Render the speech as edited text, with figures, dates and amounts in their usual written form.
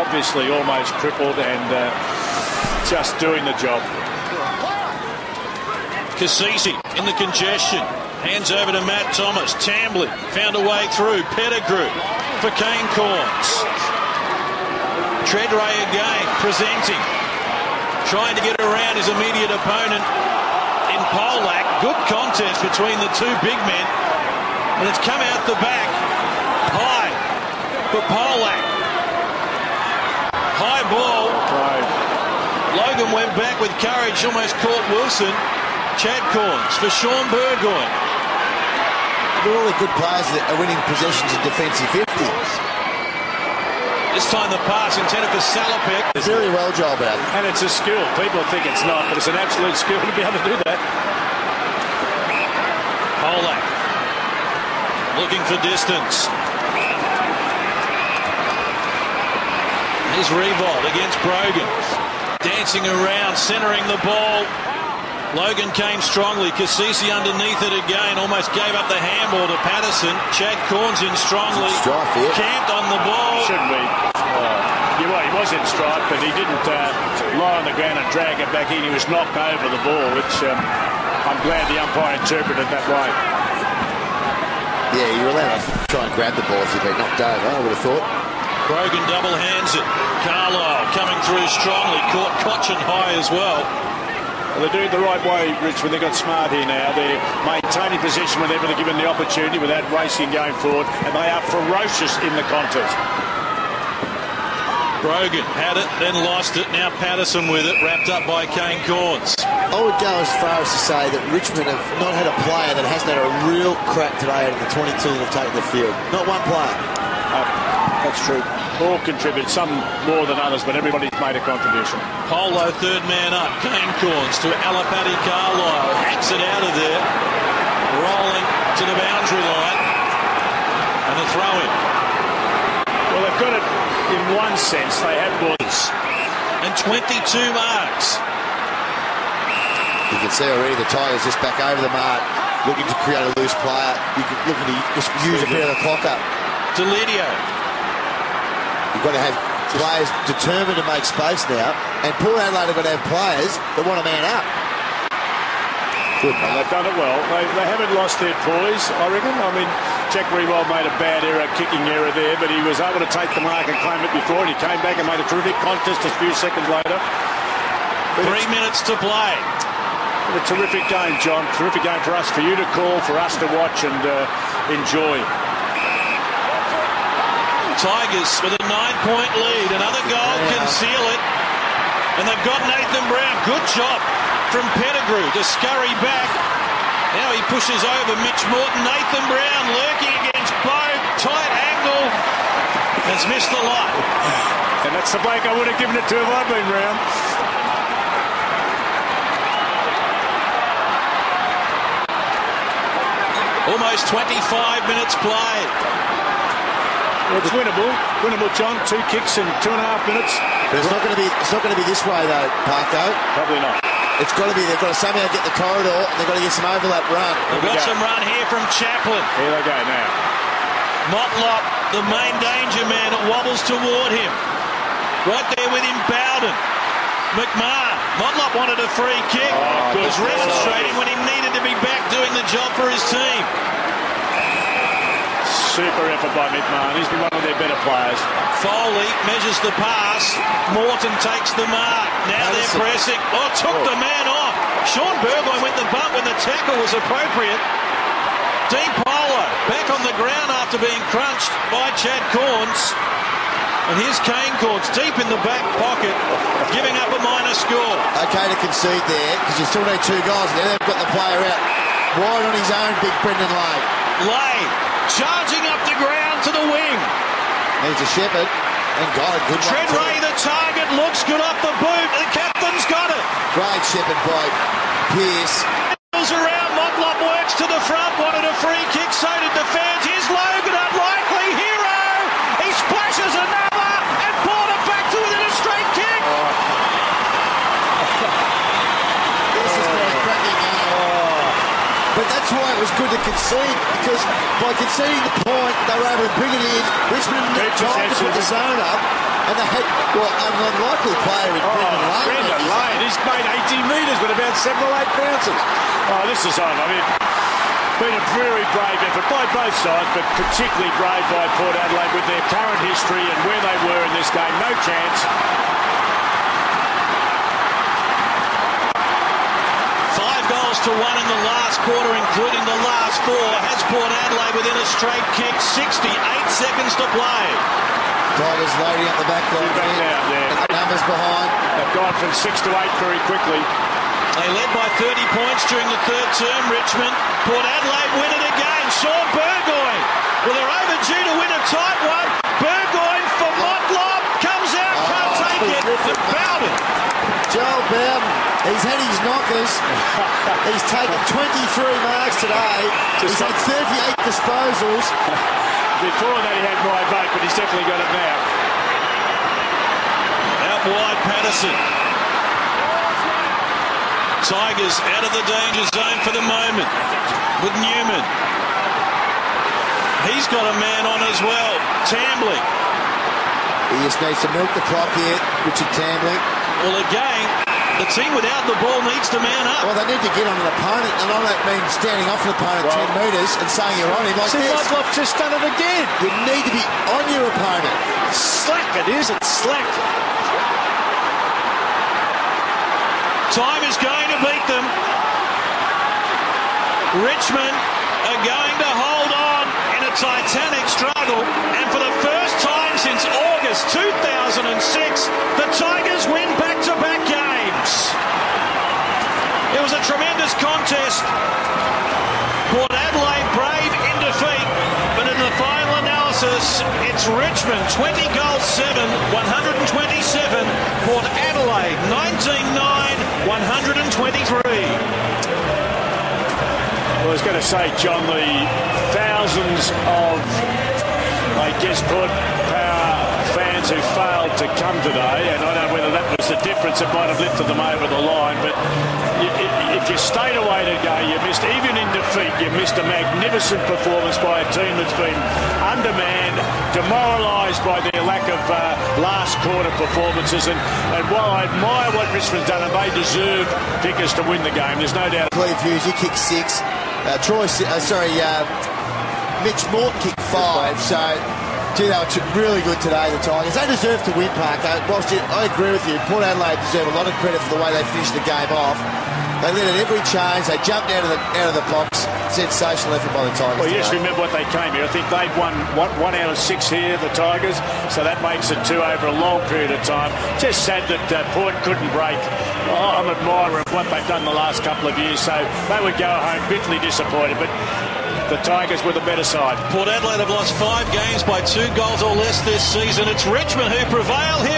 Obviously almost crippled and just doing the job. Cassisi in the congestion. Hands over to Matt Thomas. Tambling found a way through. Pettigrew for Kane Corns. Treadray again presenting. Trying to get around his immediate opponent in Polak. Good contest between the two big men. And it's come out the back. High for Polak. High ball. Right. Logan went back with courage, almost caught Wilson. Chad Corns for Sean Burgoyne. They're all the good players that are winning possessions in defensive 50s. This time the pass intended for Salopek. Very well job out. And it's a skill. People think it's not, but it's an absolute skill to be able to do that. Polak looking for distance. Here's Revolt against Brogan. Dancing around, centering the ball. Logan came strongly. Cassisi underneath it again. Almost gave up the handball to Patterson. Chad Corns in strongly. Camped on the ball. Shouldn't be. You're right, he was in strike, but he didn't lie on the ground and drag it back in. He was knocked over the ball, which I'm glad the umpire interpreted that way. Yeah, you're allowed to try and grab the ball if you've been knocked over, I would have thought. Brogan double hands it. Carlisle coming through strongly. Caught Cochin high as well. Well, they're doing it the right way, Rich, when they got smart here now. They're maintaining position whenever they're given the opportunity without racing going forward, and they are ferocious in the contest. Brogan had it, then lost it. Now Patterson with it, wrapped up by Kane Corns. I would go as far as to say that Richmond have not had a player that hasn't had a real crack today out of the 22 that have taken the field. Not one player. That's true. All contribute, some more than others, but everybody's made a contribution. Polo third man up. Kane Corns to Alapati Carlisle. Hacks it out of there. Rolling to the boundary line. And a throw in. Well, they've got it in one sense. They have balls. And 22 marks. You can see already the Tigers just back over the mark, looking to create a loose player. You can looking to just use a bit of the clock up. Delidio. You've got to have players determined to make space now, and Port Adelaide have got to have players that want a man up. Good. And they've done it well. They haven't lost their poise, I reckon. I mean, Jack Riewoldt made a bad error, kicking error there, but he was able to take the mark and claim it before, and he came back and made a terrific contest a few seconds later. 3 minutes to play. A terrific game, John. Terrific game for us, for you to call, for us to watch and enjoy. Tigers with a 9-point lead. Another goal can seal it. And they've got Nathan Brown. Good job from Pettigrew to scurry back. Now he pushes over Mitch Morton. Nathan Brown lurking against Bogue. Tight angle. Has missed the light. And that's the bloke I would have given it to if I'd been Brown. Almost 25 minutes played. Well, it's winnable. Winnable, John. 2 kicks in 2.5 minutes. But it's not going to be this way though, Parko. Probably not. It's got to be. They've got to somehow get the corridor, and they've got to get some overlap run. They've got some run here from Chaplin. Here they go now. Motlop, the main danger man, wobbles toward him. Right there with him, Bowden. McMahon. Motlop wanted a free kick. Was remonstrating when he needed to be back doing the job for his team. Super effort by McMahon. He's been one of their better players. Foley measures the pass. Morton takes the mark. Now they're pressing. Oh, took the man off. Sean Burgoyne went the bump when the tackle was appropriate. Dean Polo back on the ground after being crunched by Chad Corns. And here's Kane Corns deep in the back pocket, giving up a minor score. Okay to concede there, because you still need 2 goals. Now they've got the player out wide on his own, big Brendan Lay. Lay charging up the ground to the wing. Needs a shepherd, and got a good one. Treadray, the target, looks good off the boot. The captain's got it. Great shepherd by Pearce. Around, Motlop works to the front, wanted a free kick, so did the fans. Here's Logan, unlikely hero. He splashes another and brought it back to within a straight kick. This has been a cracking game. But that's why it was good to concede, because by conceding the point, they were able to bring it in. Richmond had time to put the zone up, And they had, an unlikely player in Brendan Lane. Brendan Lane. He's made 80 metres with about 7 or 8 bounces. Oh, this is on. I mean, been a very brave effort by both sides, but particularly brave by Port Adelaide with their current history and where they were in this game. No chance. 5 goals to 1 in the last quarter, including the last 4, has Port Adelaide within a straight kick. 68 seconds to play. Tigers loading up the back line. And the numbers behind. They've gone from 6 to 8 very quickly. They led by 30 points during the third term. Richmond. Port Adelaide win it again. Sean Burgoyne. Well, they're overdue to win a tight one. Burgoyne for Motlop. Comes out, can't take it. And Bowden. Joel Bowden. He's had his knockers. He's taken 23 marks today. He's had 38 disposals. Before that he had my vote, but he's definitely got it now. Out wide, Patterson. Tigers out of the danger zone for the moment with Newman. He's got a man on as well. Tambling. He just needs to milk the clock here, Richard Tambling. Well, again, the team without the ball needs to man up. Well, they need to get on an opponent, and I don't mean standing off an opponent 10 metres and saying you're on him like this. Motlop's just done it again. You need to be on your opponent. Slack it is, it's slack. Time is going to beat them. Richmond are going to hold on in a titanic struggle, and for the first time since August 2006, the Tigers win back-to-back games. It was a tremendous contest. Port Adelaide brave in defeat, but in the final analysis, it's Richmond 20 goals 7, 127. Port Adelaide 19-9, 123. Well, I was going to say, John, the thousands of, Port Power fans who failed to come today, and I don't know whether that was the difference that might have lifted them over the line, but if you stayed away today, you missed, even in defeat, you missed a magnificent performance by a team that's been undermanned, demoralised by their lack of last quarter performances, and while I admire what Richmond's done, and they deserve Vickers to win the game, there's no doubt. Cleve Hughes, he kicked 6. Mitch Morton kicked 5, so gee, they were really good today, the Tigers. They deserve to win, Parker. Whilst I agree with you, Port Adelaide deserve a lot of credit for the way they finished the game off. They led at every change. They jumped out of the box. Sensational effort by the Tigers. Well, you just remember what they came here. I think they'd won 1 out of 6 here, the Tigers, so that makes it 2 over a long period of time. Just sad that Port couldn't break. I'm an admirer of what they've done the last couple of years, so they would go home bitterly disappointed, but the Tigers were the better side. Port Adelaide have lost 5 games by 2 goals or less this season. It's Richmond who prevail here.